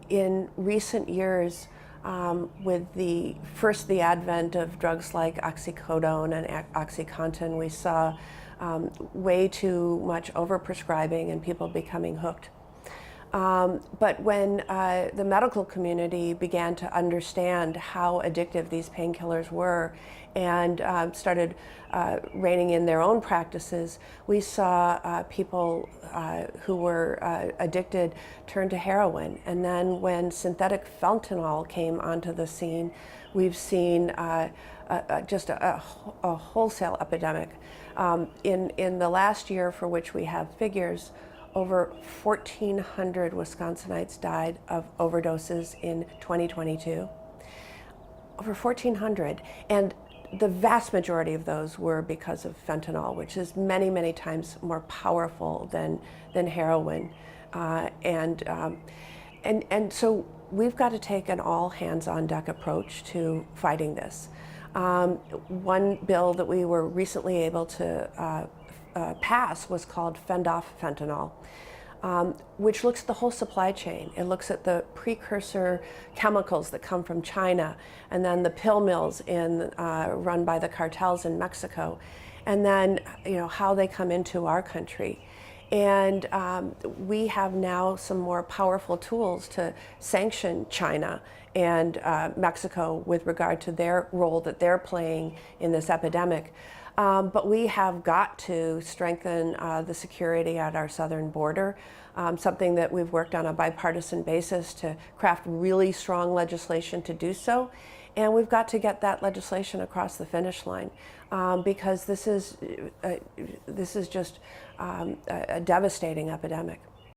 in recent years, with the advent of drugs like oxycodone and OxyContin, we saw way too much overprescribing and people becoming hooked. But when the medical community began to understand how addictive these painkillers were and started reining in their own practices, we saw people who were addicted turn to heroin. And then when synthetic fentanyl came onto the scene, we've seen just a wholesale epidemic. In the last year for which we have figures, over 1,400 Wisconsinites died of overdoses in 2022. Over 1,400. And the vast majority of those were because of fentanyl, which is many, many times more powerful than heroin. And so we've got to take an all hands on deck approach to fighting this. One bill that we were recently able to pass was called Fend Off Fentanyl, which looks at the whole supply chain. It looks at the precursor chemicals that come from China, and then the pill mills run by the cartels in Mexico, and then how they come into our country. And we have now some more powerful tools to sanction China and Mexico with regard to their role that they're playing in this epidemic. But we have got to strengthen the security at our southern border, something that we've worked on a bipartisan basis to craft really strong legislation to do so. And we've got to get that legislation across the finish line because this is just a devastating epidemic.